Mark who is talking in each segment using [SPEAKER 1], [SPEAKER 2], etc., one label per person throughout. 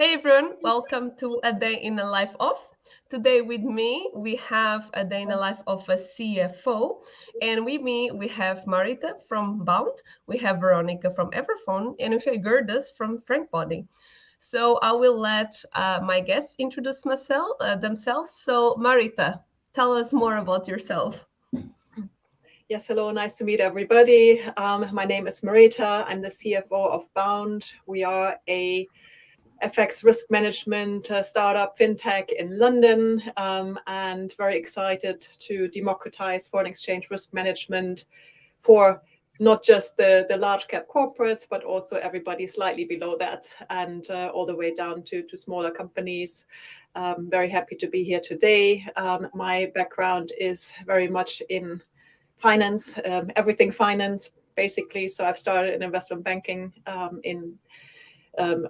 [SPEAKER 1] Hey everyone, welcome to A Day in the Life of. Today with me, we have A Day in the Life of a CFO. And with me, we have Marita from Bound, we have Veronica from Everphone, and we have Gerdes from Frankbody. So I will let my guests introduce themselves. So Marita, tell us more about yourself.
[SPEAKER 2] Yes, hello, nice to meet everybody. My name is Marita. I'm the CFO of Bound. We are a FX risk management startup fintech in London, and very excited to democratize foreign exchange risk management for not just the large cap corporates, but also everybody slightly below that and all the way down to smaller companies. Very happy to be here today. My background is very much in finance, everything finance, basically. So I've started in investment banking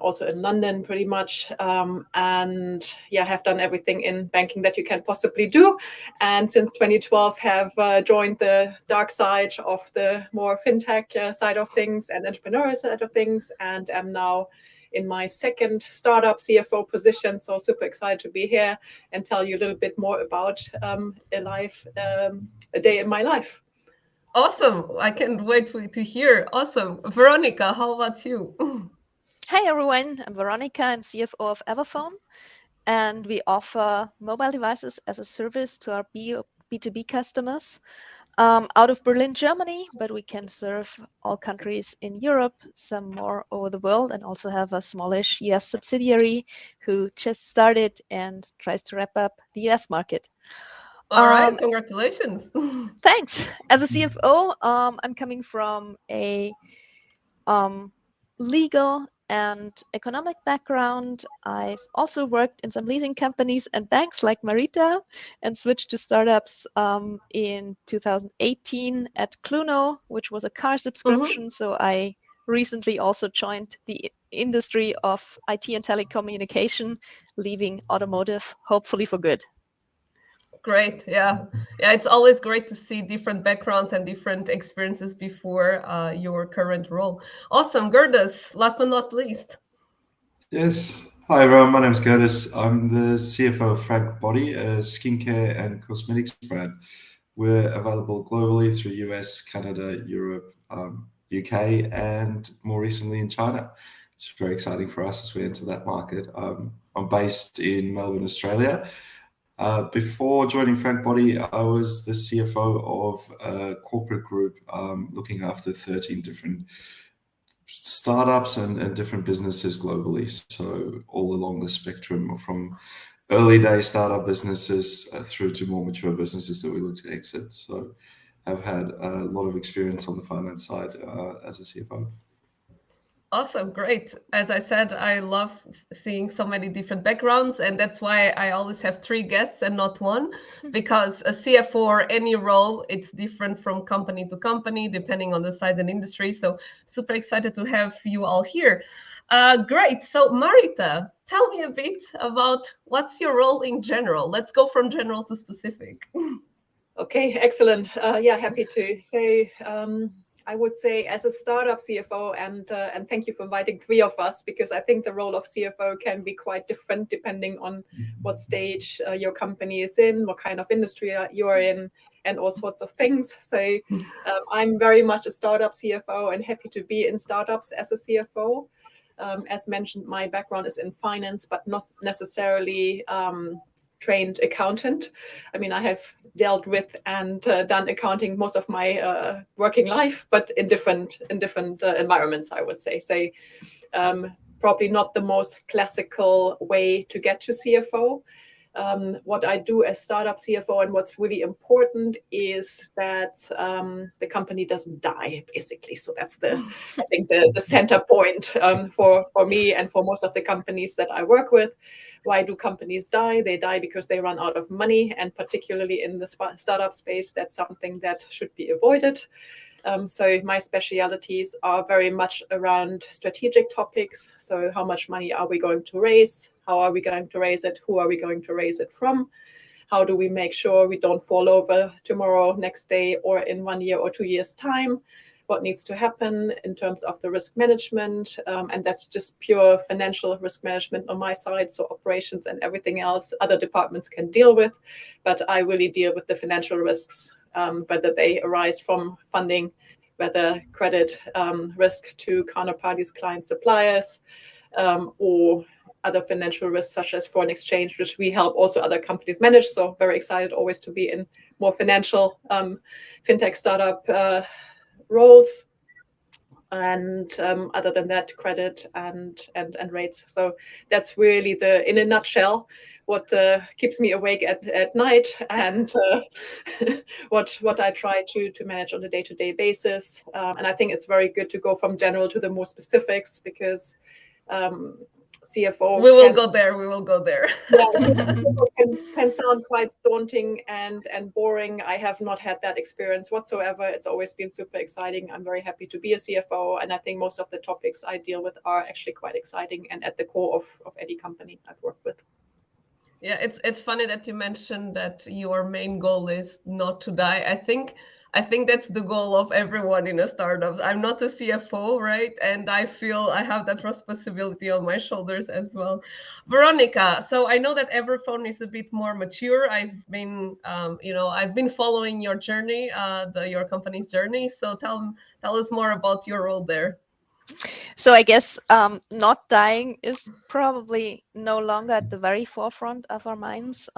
[SPEAKER 2] also in London, pretty much, and have done everything in banking that you can possibly do. And since 2012, have joined the dark side of the more fintech side of things and entrepreneurial side of things, and am now in my second startup CFO position. So super excited to be here and tell you a little bit more about a day in my life.
[SPEAKER 1] Awesome. I can't wait to hear. Awesome. Veronica, how about you?
[SPEAKER 3] Hi everyone, I'm Veronica, I'm CFO of Everphone, and we offer mobile devices as a service to our B2B customers out of Berlin, Germany, but we can serve all countries in Europe, some more over the world, and also have a smallish US subsidiary who just started and tries to wrap up the US market.
[SPEAKER 1] All right, congratulations.
[SPEAKER 3] Thanks. As a CFO, I'm coming from a legal and economic background. I've also worked in some leasing companies and banks like Marita and switched to startups in 2018 at Cluno, which was a car subscription. So I recently also joined the industry of IT and telecommunication, leaving automotive, hopefully for good.
[SPEAKER 1] Great. Yeah. It's always great to see different backgrounds and different experiences before your current role. Awesome. Gerdes, last but not least.
[SPEAKER 4] Yes. Hi, everyone. My name is Gerdes. I'm the CFO of Frankbody, a skincare and cosmetics brand. We're available globally through US, Canada, Europe, UK, and more recently in China. It's very exciting for us as we enter that market. I'm based in Melbourne, Australia. Before joining Frankbody, I was the CFO of a corporate group looking after 13 different startups and different businesses globally. So all along the spectrum from early day startup businesses through to more mature businesses that we look to exit. So I've had a lot of experience on the finance side as a CFO.
[SPEAKER 1] Awesome, great. As I said, I love seeing so many different backgrounds, and that's why I always have 3 guests and not one, because a CFO or any role, it's different from company to company, depending on the size and industry. So super excited to have you all here. Great. So Marita, tell me a bit about what's your role in general. Let's go from general to specific.
[SPEAKER 2] Okay, excellent. Happy to. So I would say as a startup CFO, and thank you for inviting 3 of us, because I think the role of CFO can be quite different depending on what stage your company is in, what kind of industry you are in, and all sorts of things. So I'm very much a startup CFO and happy to be in startups as a CFO. As mentioned, my background is in finance, but not necessarily trained accountant. I mean, I have dealt with and done accounting most of my working life, but in different environments, I would say. So probably not the most classical way to get to CFO. What I do as startup CFO and what's really important is that the company doesn't die, basically. So that's I think the center point for me and for most of the companies that I work with. Why do companies die? They die because they run out of money, and particularly in the startup space, that's something that should be avoided. So my specialities are very much around strategic topics. So how much money are we going to raise? How are we going to raise it? Who are we going to raise it from? How do we make sure we don't fall over tomorrow, next day, or in 1 year or 2 years' time? what needs to happen in terms of the risk management. And that's just pure financial risk management on my side. So operations and everything else other departments can deal with. But I really deal with the financial risks, whether they arise from funding, whether credit risk to counterparties, clients, suppliers, or other financial risks such as foreign exchange, which we help also other companies manage. So very excited always to be in more financial fintech startup roles. And other than that, credit and rates. So that's really in a nutshell, what keeps me awake at night, and what I try to manage on a day-to-day basis. And I think it's very good to go from general to the more specifics, because CFO.
[SPEAKER 1] We will go there. We will go there.
[SPEAKER 2] Can sound quite daunting and boring. I have not had that experience whatsoever. It's always been super exciting. I'm very happy to be a CFO, and I think most of the topics I deal with are actually quite exciting and at the core of any company I've worked with.
[SPEAKER 1] Yeah, it's funny that you mentioned that your main goal is not to die. I think that's the goal of everyone in a startup. I'm not a CFO, right? And I feel I have that responsibility on my shoulders as well. Veronica, so I know that Everphone is a bit more mature. I've been, I've been following your journey, your company's journey. So tell us more about your role there.
[SPEAKER 3] So I guess not dying is probably no longer at the very forefront of our minds.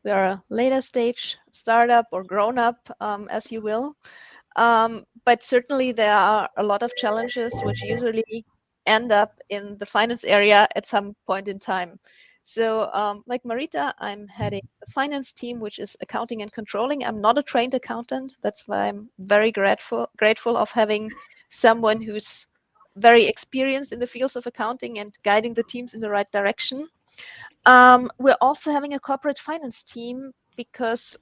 [SPEAKER 3] We are a later stage startup or grown up, as you will. But certainly there are a lot of challenges which usually end up in the finance area at some point in time. So like Marita, I'm heading the finance team, which is accounting and controlling. I'm not a trained accountant. That's why I'm very grateful of having someone who's very experienced in the fields of accounting and guiding the teams in the right direction. We're also having a corporate finance team because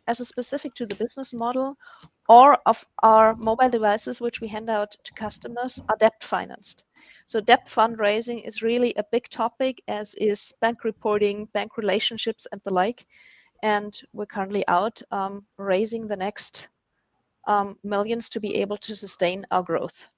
[SPEAKER 3] as a specific to the business model, all of our mobile devices which we hand out to customers are debt financed. So debt fundraising is really a big topic, as is bank reporting, bank relationships, and the like. And we're currently out raising the next millions to be able to sustain our growth.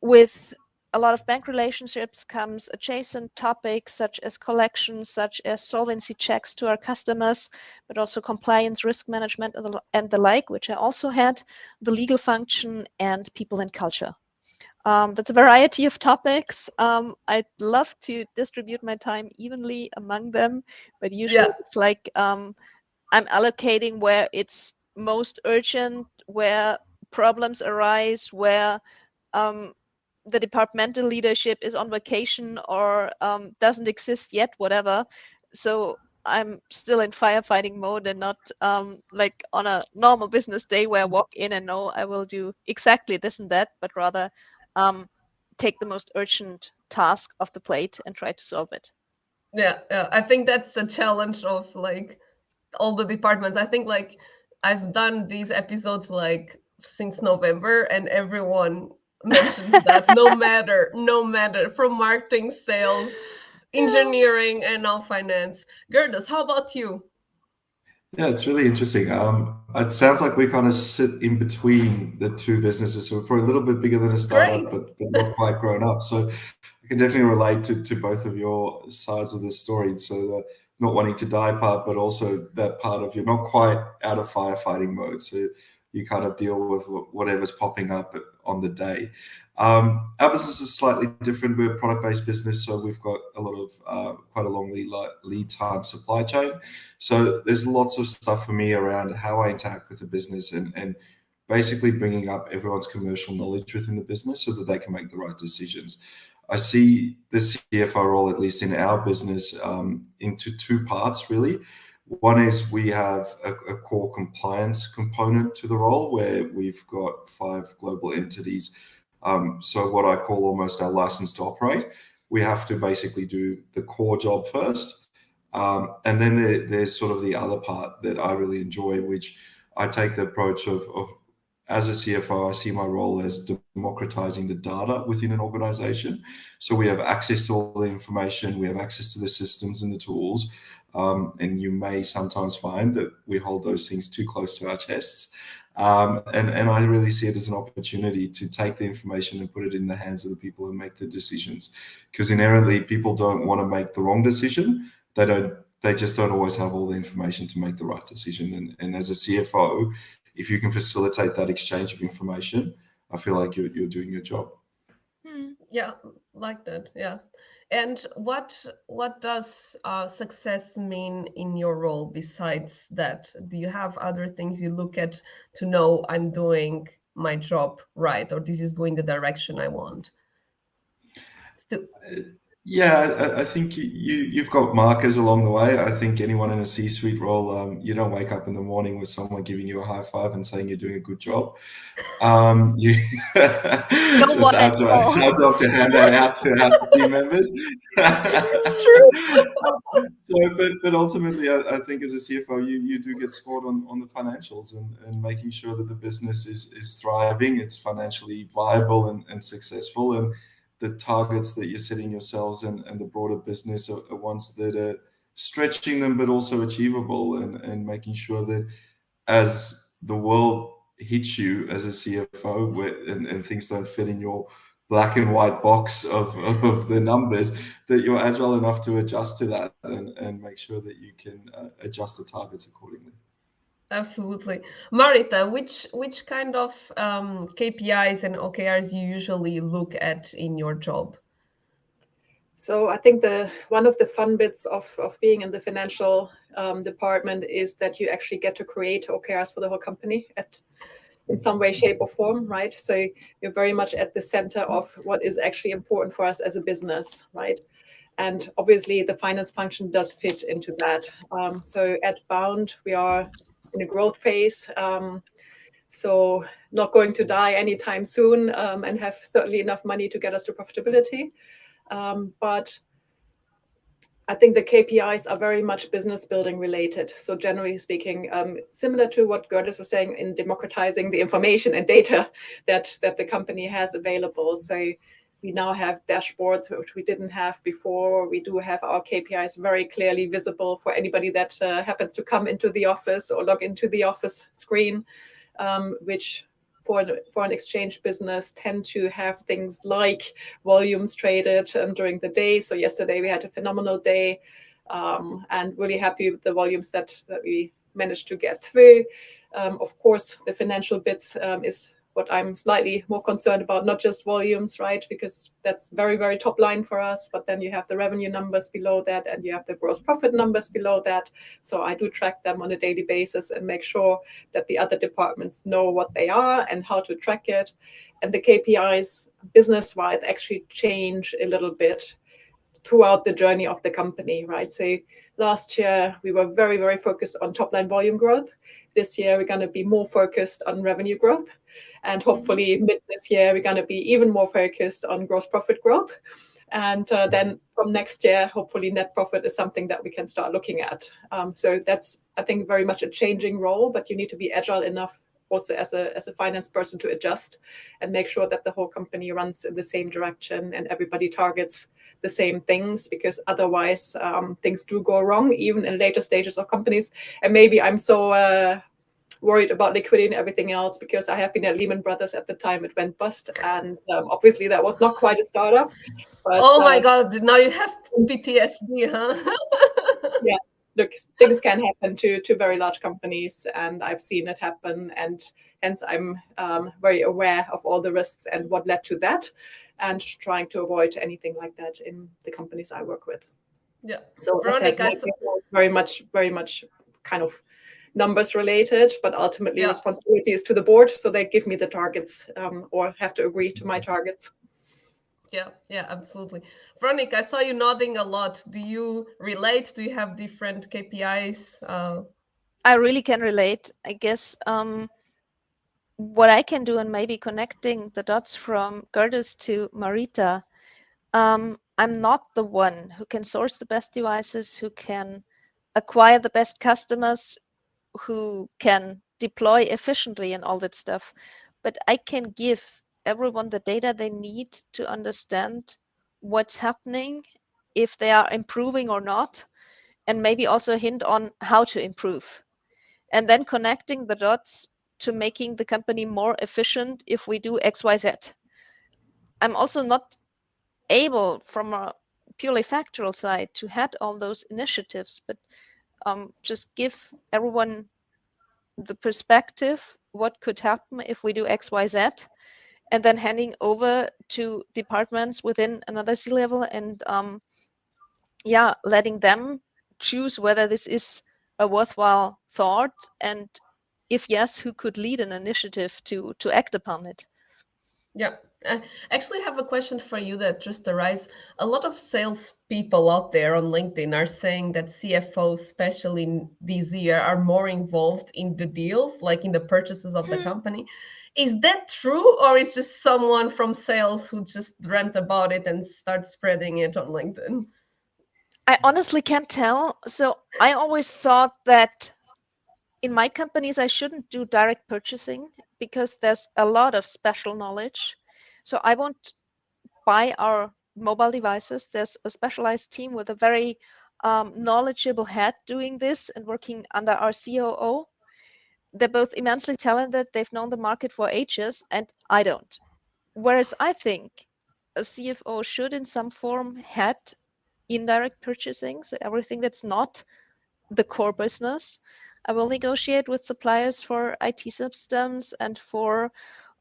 [SPEAKER 3] With a lot of bank relationships comes adjacent topics such as collections, such as solvency checks to our customers, but also compliance, risk management, and the like, which I also had, the legal function, and people and culture. That's a variety of topics. I'd love to distribute my time evenly among them, but usually it's like I'm allocating where it's most urgent, where problems arise, where the departmental leadership is on vacation or doesn't exist yet, whatever. So I'm still in firefighting mode and not like on a normal business day where I walk in and know I will do exactly this and that, but rather take the most urgent task off the plate and try to solve it.
[SPEAKER 1] Yeah, I think that's a challenge of like all the departments. I think like I've done these episodes like since November, and everyone mentions that no matter from marketing, sales, engineering, and now finance. Gerdes, how about you?
[SPEAKER 4] Yeah, it's really interesting. It sounds like we kind of sit in between the two businesses. So we're probably a little bit bigger than a startup, but not quite grown up. So I can definitely relate to both of your sides of the story. So the not wanting to die part, but also that part of you're not quite out of firefighting mode. So you kind of deal with whatever's popping up on the day. Our business is slightly different. We're a product-based business, so we've got a lot of quite a long lead time supply chain. So there's lots of stuff for me around how I interact with the business and basically bringing up everyone's commercial knowledge within the business so that they can make the right decisions. I see the CFO role, at least in our business, into two parts, really. One is we have a core compliance component to the role where we've got 5 global entities. So what I call almost our license to operate. We have to basically do the core job first. And then there's sort of the other part that I really enjoy, which I take the approach of as a CFO, I see my role as democratizing the data within an organization. So we have access to all the information, we have access to the systems and the tools. And you may sometimes find that we hold those things too close to our chests. And I really see it as an opportunity to take the information and put it in the hands of the people who make the decisions, because inherently people don't want to make the wrong decision. They just don't always have all the information to make the right decision. And as a CFO, if you can facilitate that exchange of information, I feel like you're doing your job.
[SPEAKER 1] Yeah, like that. Yeah. And what does success mean in your role besides that? Do you have other things you look at to know I'm doing my job right, or this is going the direction I want?
[SPEAKER 4] Yeah, I think you've got markers along the way. I think anyone in a C-suite role, you don't wake up in the morning with someone giving you a high five and saying you're doing a good job. It's our job to hand that out to our team members.
[SPEAKER 1] It's true.
[SPEAKER 4] But ultimately, I think as a CFO, you do get scored on the financials and making sure that the business is thriving, it's financially viable and successful, and the targets that you're setting yourselves and the broader business are ones that are stretching them but also achievable, and making sure that as the world hits you as a CFO and things don't fit in your black and white box of the numbers, that you're agile enough to adjust to that and make sure that you can adjust the targets accordingly.
[SPEAKER 1] Absolutely. Marita, which kind of KPIs and OKRs you usually look at in your job?
[SPEAKER 2] So I think one of the fun bits of being in the financial department is that you actually get to create OKRs for the whole company in some way, shape, or form, right? So you're very much at the center of what is actually important for us as a business, right? And obviously the finance function does fit into that. So at Bound, we are in a growth phase. So not going to die anytime soon, and have certainly enough money to get us to profitability. But I think the KPIs are very much business building related. So generally speaking, similar to what Gerdes was saying in democratizing the information and data that the company has available. So we now have dashboards, which we didn't have before. We do have our KPIs very clearly visible for anybody that happens to come into the office or log into the office screen, which for an exchange business tend to have things like volumes traded during the day. So yesterday we had a phenomenal day, and really happy with the volumes that we managed to get through. Of course, the financial bits is what I'm slightly more concerned about, not just volumes, right? Because that's very, very top line for us. But then you have the revenue numbers below that, and you have the gross profit numbers below that. So I do track them on a daily basis and make sure that the other departments know what they are and how to track it. And the KPIs business-wise actually change a little bit throughout the journey of the company, right? So last year we were very, very focused on top line volume growth. This year we're going to be more focused on revenue growth, and hopefully mid this year we're going to be even more focused on gross profit growth. And then from next year, hopefully net profit is something that we can start looking at. So that's, I think, very much a changing role, but you need to be agile enough also as a finance person to adjust and make sure that the whole company runs in the same direction and everybody targets the same things, because otherwise things do go wrong even in later stages of companies. And maybe I'm so worried about liquidity and everything else because I have been at Lehman Brothers at the time it went bust, and obviously that was not quite a startup. But,
[SPEAKER 1] oh my God! Now you have PTSD, huh?
[SPEAKER 2] Yeah. Look, things can happen to very large companies, and I've seen it happen, and hence I'm very aware of all the risks and what led to that, and trying to avoid anything like that in the companies I work with.
[SPEAKER 1] Yeah.
[SPEAKER 2] So Veronica, very much kind of numbers related, but ultimately responsibility is to the board, so they give me the targets or have to agree to my targets.
[SPEAKER 1] Yeah, absolutely. Veronica, I saw you nodding a lot. Do you relate? Do you have different KPIs?
[SPEAKER 3] I really can relate. I guess what I can do, and maybe connecting the dots from Gerdes to Marita, I'm not the one who can source the best devices, who can acquire the best customers, who can deploy efficiently and all that stuff. But I can give everyone the data they need to understand what's happening, if they are improving or not, and maybe also a hint on how to improve, and then connecting the dots to making the company more efficient if we do XYZ. I'm also not able from a purely factual side to head all those initiatives, but just give everyone the perspective what could happen if we do XYZ, and then handing over to departments within another C-level and letting them choose whether this is a worthwhile thought, and if yes, who could lead an initiative to act upon it.
[SPEAKER 1] Yeah, I actually have a question for you that just arose. A lot of sales people out there on LinkedIn are saying that CFOs, especially this year, are more involved in the deals, like in the purchases of the company. Is that true, or is just someone from sales who just dreamt about it and start spreading it on LinkedIn?
[SPEAKER 3] I honestly can't tell. So I always thought that in my companies, I shouldn't do direct purchasing because there's a lot of special knowledge. So I won't buy our mobile devices. There's a specialized team with a very knowledgeable head doing this and working under our COO. They're both immensely talented. They've known the market for ages, and I don't. Whereas I think a CFO should in some form head indirect purchasing, so everything that's not the core business. I will negotiate with suppliers for IT systems and for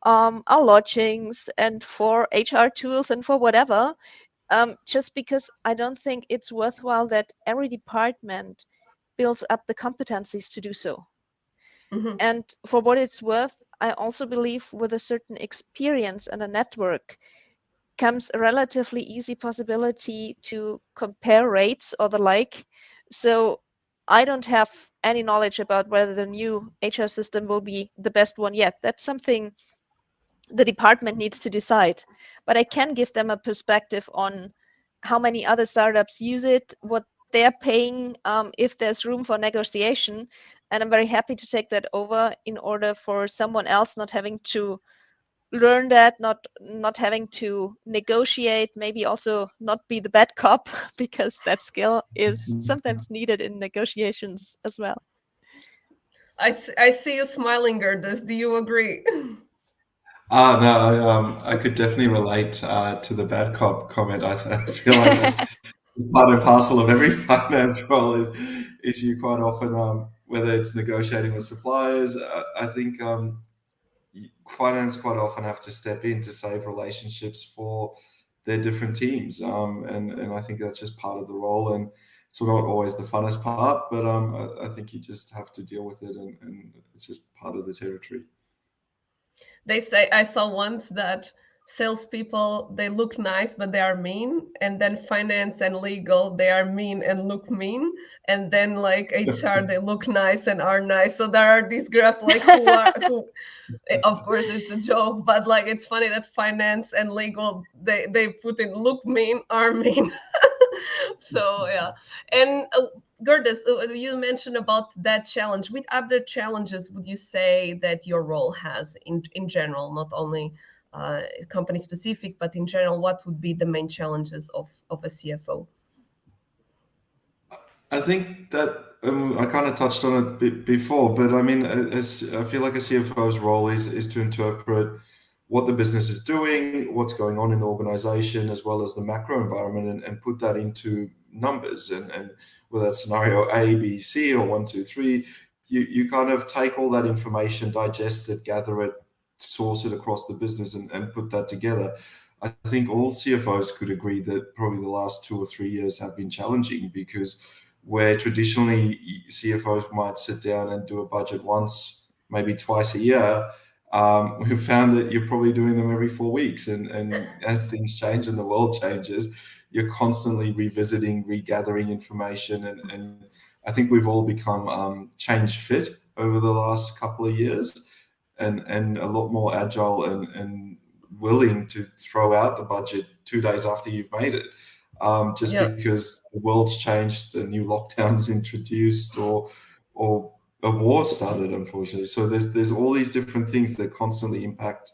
[SPEAKER 3] our lodgings and for HR tools and for whatever, just because I don't think it's worthwhile that every department builds up the competencies to do so.
[SPEAKER 1] Mm-hmm.
[SPEAKER 3] And for what it's worth, I also believe with a certain experience and a network comes a relatively easy possibility to compare rates or the like. So I don't have any knowledge about whether the new HR system will be the best one yet. That's something the department needs to decide. But I can give them a perspective on how many other startups use it, what they're paying, if there's room for negotiation. And I'm very happy to take that over in order for someone else not having to learn that, not having to negotiate, maybe also not be the bad cop, because that skill is sometimes needed in negotiations as well.
[SPEAKER 1] I see you smiling, Gerdes. Do you agree?
[SPEAKER 4] No, I could definitely relate to the bad cop comment. I feel like that's part and parcel of every finance role is you quite often, whether it's negotiating with suppliers, I think finance quite often have to step in to save relationships for their different teams. And I think that's just part of the role. And it's not always the funnest part, but I think you just have to deal with it, and it's just part of the territory.
[SPEAKER 1] They say, I saw once that salespeople, they look nice, but they are mean. And then finance and legal, they are mean and look mean. And then like HR, they look nice and are nice. So there are these graphs like who of course it's a joke, but like it's funny that finance and legal, they put in look mean, are mean. So yeah. And Gerdes, you mentioned about that challenge. With other challenges would you say that your role has in general, not only company specific, but in general, what would be the main challenges of a CFO?
[SPEAKER 4] I think that I kind of touched on it before, but I mean, I feel like a CFO's role is to interpret what the business is doing, what's going on in the organization, as well as the macro environment, and put that into numbers. And whether that's scenario A, B, C, or 1, 2, 3, you kind of take all that information, digest it, gather it, source it across the business, and put that together. I think all CFOs could agree that probably the last 2 or 3 years have been challenging, because where traditionally CFOs might sit down and do a budget once, maybe twice a year, we've found that you're probably doing them every 4 weeks. And as things change and the world changes, you're constantly revisiting, regathering information. And I think we've all become change fit over the last couple of years, and a lot more agile and willing to throw out the budget 2 days after you've made it. Just because the world's changed, the new lockdowns introduced, or a war started, unfortunately. So there's all these different things that constantly impact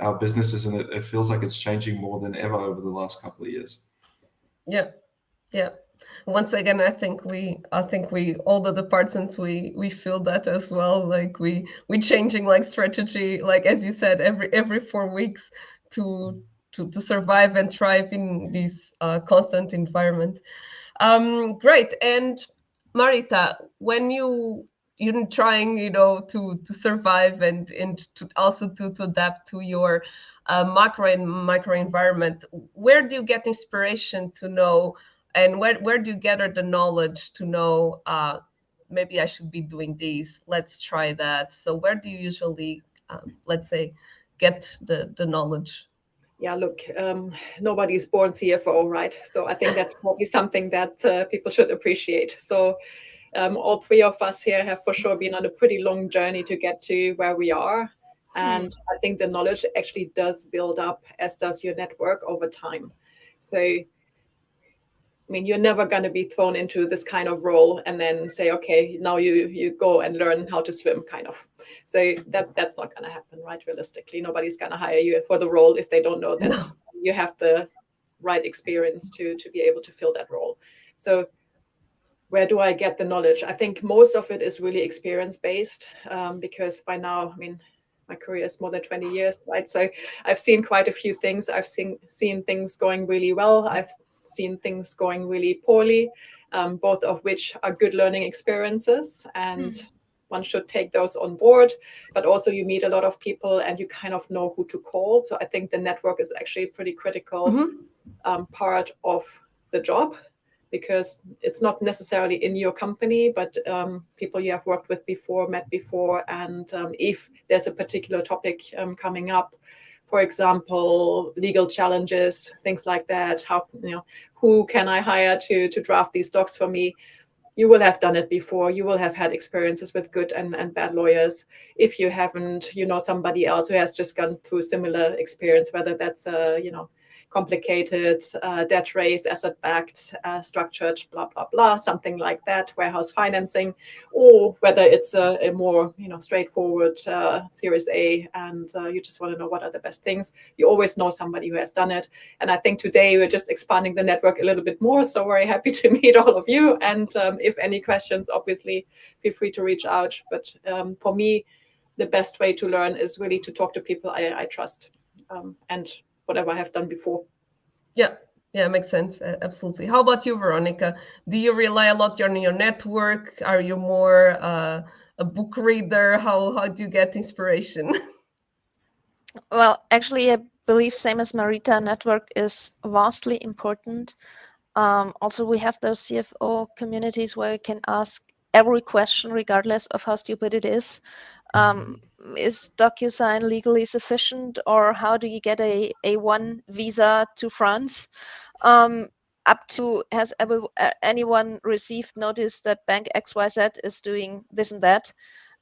[SPEAKER 4] our businesses, and it feels like it's changing more than ever over the last couple of years.
[SPEAKER 1] Yeah. Yeah. Once again, I think we all the departments we feel that as well. Like we changing like strategy, like as you said, every 4 weeks to to survive and thrive in this constant environment. Great. And Marita, when you're trying, to survive and to also to adapt to your macro and micro environment, where do you get inspiration to know, and where do you gather the knowledge to know, maybe I should be doing this, let's try that? So where do you usually, let's say, get the knowledge?
[SPEAKER 2] Yeah, look, nobody's born CFO, right? So I think that's probably something that people should appreciate. So all three of us here have for sure been on a pretty long journey to get to where we are. And I think the knowledge actually does build up, as does your network over time. So, I mean, you're never going to be thrown into this kind of role and then say, okay, now you go and learn how to swim, kind of. So that's not going to happen, right? Realistically, nobody's going to hire you for the role if they don't know that you have the right experience to be able to fill that role. So where do I get the knowledge? I think most of it is really experience-based, because by now, I mean, my career is more than 20 years, right? So I've seen quite a few things. I've seen things going really well. I've seen things going really poorly, both of which are good learning experiences. And one should take those on board. But also you meet a lot of people and you kind of know who to call. So I think the network is actually a pretty critical part of the job, because it's not necessarily in your company, but people you have worked with before, met before. And if there's a particular topic coming up, for example, legal challenges, things like that, who can I hire to draft these docs for me? You will have done it before. You will have had experiences with good and bad lawyers. If you haven't, somebody else who has just gone through similar experience, whether that's complicated debt raise, asset-backed, structured, blah, blah, blah, something like that, warehouse financing, or whether it's a more, straightforward Series A, and you just want to know what are the best things. You always know somebody who has done it. And I think today we're just expanding the network a little bit more. So very happy to meet all of you. And if any questions, obviously, feel free to reach out. But for me, the best way to learn is really to talk to people I trust, and whatever I have done before.
[SPEAKER 1] Yeah, makes sense. Absolutely. How about you, Veronica? Do you rely a lot on your network? Are you more a book reader? How do you get inspiration?
[SPEAKER 3] Well, actually, I believe same as Marita, network is vastly important. Also, we have those CFO communities where you can ask every question, regardless of how stupid it is. Is DocuSign legally sufficient, or how do you get a A1 visa to France? Up to, has anyone received notice that bank XYZ is doing this and that?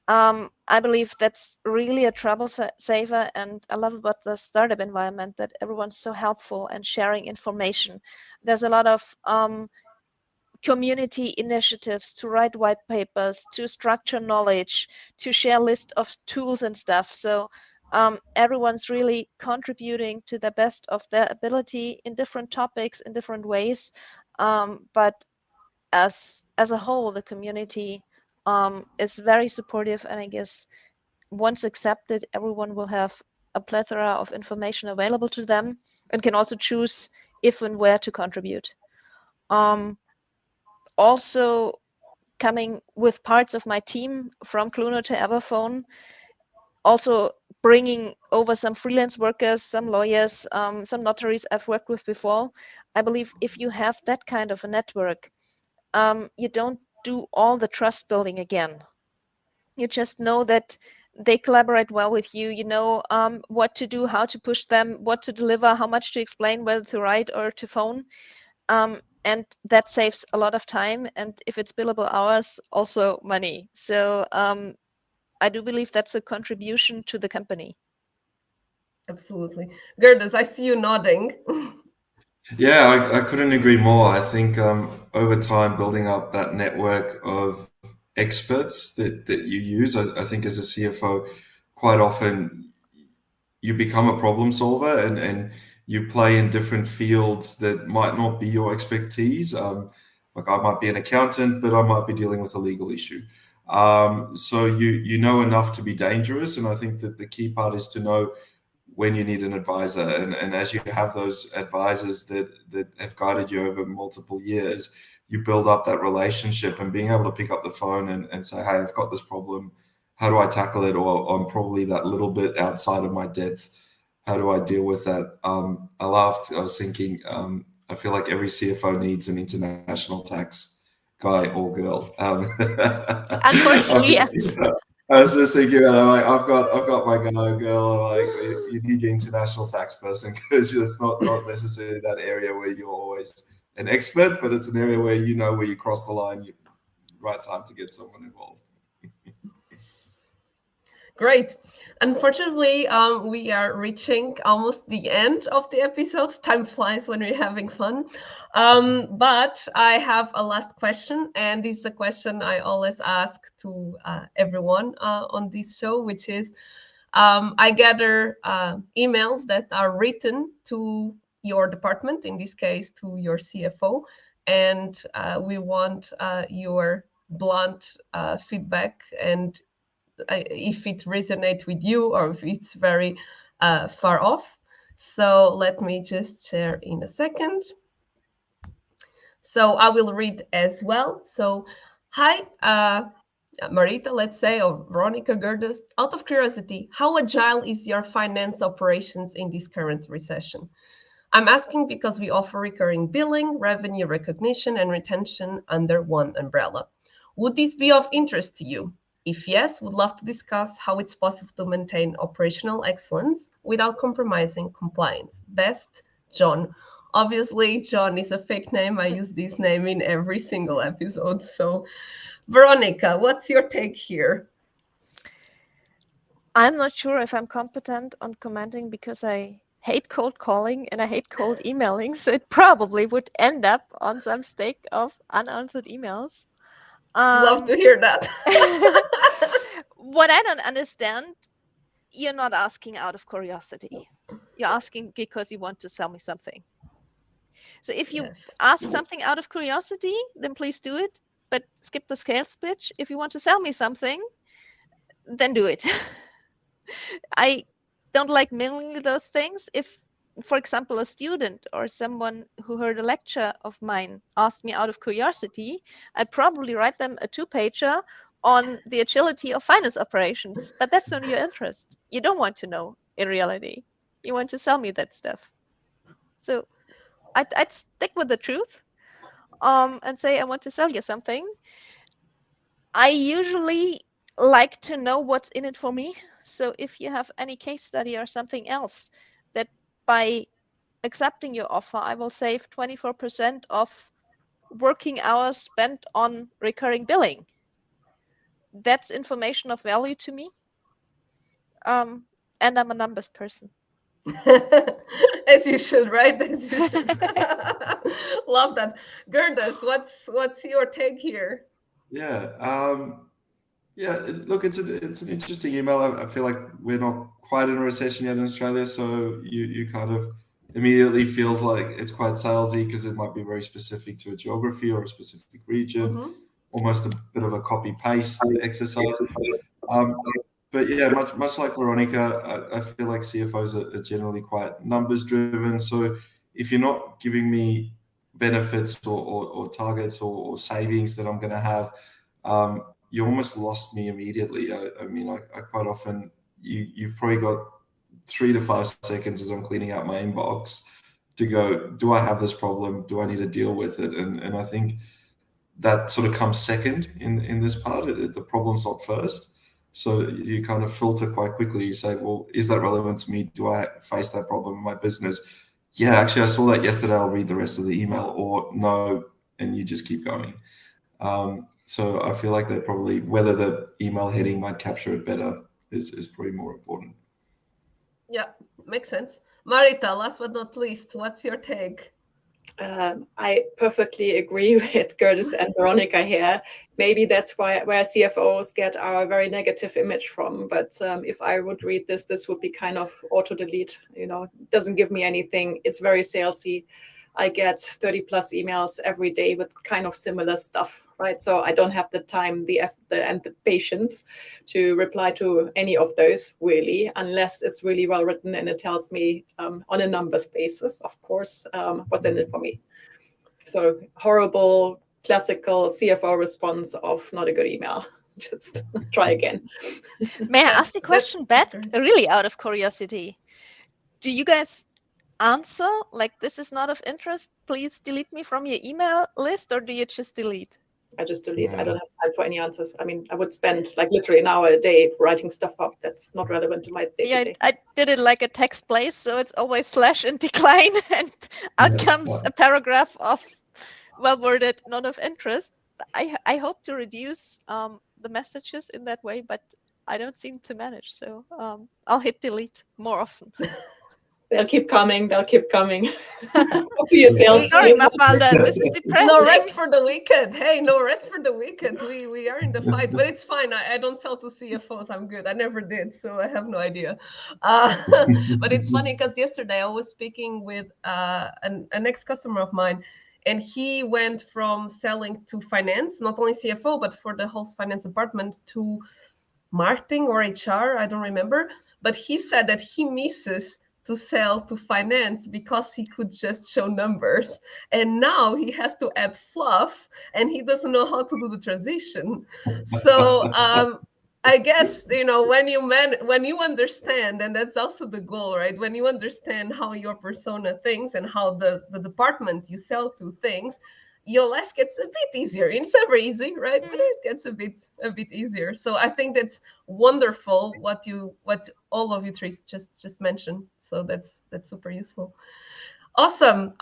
[SPEAKER 3] I believe that's really a trouble saver, and I love about the startup environment that everyone's so helpful and sharing information. There's a lot of community initiatives to write white papers, to structure knowledge, to share list of tools and stuff. So everyone's really contributing to the best of their ability in different topics, in different ways. But as a whole, the community is very supportive, and I guess once accepted, everyone will have a plethora of information available to them and can also choose if and where to contribute. Also, coming with parts of my team from Cluno to Everphone, also bringing over some freelance workers, some lawyers, some notaries I've worked with before. I believe if you have that kind of a network, you don't do all the trust building again. You just know that they collaborate well with you. You know what to do, how to push them, what to deliver, how much to explain, whether to write or to phone. And that saves a lot of time. And if it's billable hours, also money. So I do believe that's a contribution to the company.
[SPEAKER 1] Absolutely. Gerdes, I see you nodding.
[SPEAKER 4] Yeah, I couldn't agree more. I think over time, building up that network of experts that you use, I think as a CFO, quite often you become a problem solver and you play in different fields that might not be your expertise. Like I might be an accountant, but I might be dealing with a legal issue. So you know enough to be dangerous, and I think that the key part is to know when you need an advisor, and as you have those advisors that have guided you over multiple years, you build up that relationship, and being able to pick up the phone and say, hey, I've got this problem, how do I tackle it, or I'm probably that little bit outside of my depth, how do I deal with that? I laughed, I was thinking, I feel like every CFO needs an international tax guy or girl.
[SPEAKER 3] Unfortunately, yes.
[SPEAKER 4] I was just thinking, I'm like, I've got my guy or girl. I'm like, you need your international tax person, because it's not necessarily that area where you're always an expert, but it's an area where you know where you cross the line, right time to get someone involved.
[SPEAKER 1] Great. Unfortunately, we are reaching almost the end of the episode. Time flies when we're having fun. But I have a last question, and this is a question I always ask to everyone on this show, which is, I gather emails that are written to your department, in this case, to your CFO, and we want your blunt feedback, and if it resonates with you or if it's very far off. So let me just share in a second. So I will read as well. So, hi, Marita, let's say, or Veronica Gerdes. Out of curiosity, how agile is your finance operations in this current recession? I'm asking because we offer recurring billing, revenue recognition, and retention under one umbrella. Would this be of interest to you? If yes, would love to discuss how it's possible to maintain operational excellence without compromising compliance. Best, John. Obviously, John is a fake name. I use this name in every single episode. So, Veronica, what's your take here?
[SPEAKER 3] I'm not sure if I'm competent on commenting because I hate cold calling and I hate cold emailing. So it probably would end up on some stake of unanswered emails.
[SPEAKER 1] Love to hear that.
[SPEAKER 3] What I don't understand, you're not asking out of curiosity. You're asking because you want to sell me something. So if you ask something out of curiosity, then please do it. But skip the sales pitch. If you want to sell me something, then do it. I don't like mingling those things. If, for example, a student or someone who heard a lecture of mine asked me out of curiosity, I'd probably write them a 2-pager on the agility of finance operations. But that's not your interest. You don't want to know in reality. You want to sell me that stuff. So I'd stick with the truth and say, I want to sell you something. I usually like to know what's in it for me. So if you have any case study or something else that by accepting your offer, I will save 24% of working hours spent on recurring billing. That's information of value to me. And I'm a numbers person.
[SPEAKER 1] As you should, right? As you should. Love that. Gerdes, what's your take here?
[SPEAKER 4] Look, it's an interesting email. I feel like we're not quite in a recession yet in Australia, so you kind of immediately feels like it's quite salesy because it might be very specific to a geography or a specific region, almost a bit of a copy paste exercise. But yeah, much like Veronica, I feel like CFOs are generally quite numbers driven. So if you're not giving me benefits or targets or savings that I'm going to have, you almost lost me immediately. I mean, I quite often, you've probably got 3 to 5 seconds as I'm cleaning out my inbox to go, do I have this problem? Do I need to deal with it? And I think that sort of comes second in this part. The problem's not first. So you kind of filter quite quickly. You say, well, is that relevant to me? Do I face that problem in my business? Yeah, actually, I saw that yesterday. I'll read the rest of the email, or no, and you just keep going. So I feel like that probably whether the email heading might capture it better is probably more important.
[SPEAKER 1] Yeah, makes sense. Marita, last but not least, what's your take?
[SPEAKER 2] I perfectly agree with Gerdes and Veronica here. Maybe that's where CFOs get our very negative image from. But if I would read this would be kind of auto-delete. You know, it doesn't give me anything. It's very salesy. I get 30 plus emails every day with kind of similar stuff, right? So I don't have the time, and the patience to reply to any of those really, unless it's really well written and it tells me on a numbers basis, of course, what's in it for me. So horrible, classical CFO response of not a good email. Just try again.
[SPEAKER 3] May I ask the question, Beth? Really out of curiosity. Do you guys answer like this is not of interest? Please delete me from your email list, or do you just delete?
[SPEAKER 2] I just delete. Yeah. I don't have time for any answers. I mean, I would spend like literally an hour a day writing stuff up that's not relevant to my day-to-day.
[SPEAKER 3] Yeah, I did it like a text place, so it's always slash and decline, and out comes a paragraph of well-worded, not of interest. I hope to reduce the messages in that way, but I don't seem to manage. So I'll hit delete more often.
[SPEAKER 2] They'll keep coming. They'll keep coming.
[SPEAKER 3] Sorry, Mafalda, this is depressing.
[SPEAKER 1] No rest for the wicked. Hey, no rest for the wicked. We are in the fight, but it's fine. I don't sell to CFOs. I'm good. I never did, so I have no idea. But it's funny because yesterday I was speaking with an ex-customer of mine, and he went from selling to finance, not only CFO, but for the whole finance department, to marketing or HR. I don't remember. But he said that he misses to sell to finance because he could just show numbers, and now he has to add fluff, and he doesn't know how to do the transition. So I guess, you know, when you understand, and that's also the goal, right? When you understand how your persona thinks and how the department you sell to thinks, your life gets a bit easier. It's never easy, right? But it gets a bit easier. So I think that's wonderful what all of you three just mentioned. So that's super useful. Awesome.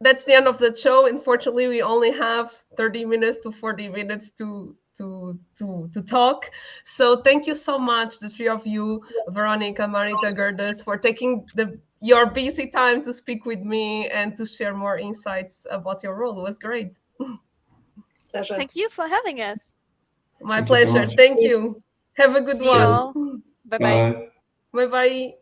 [SPEAKER 1] That's the end of the show. Unfortunately, we only have 30 minutes to 40 minutes to talk. So thank you so much, the three of you, Veronica, Marita, Gerdes, for taking your busy time to speak with me and to share more insights about your role. It was great.
[SPEAKER 2] Pleasure.
[SPEAKER 3] Thank you for having us.
[SPEAKER 1] My pleasure. Thank you. Have a good one.
[SPEAKER 3] Bye-bye.
[SPEAKER 4] Bye.
[SPEAKER 1] Bye-bye.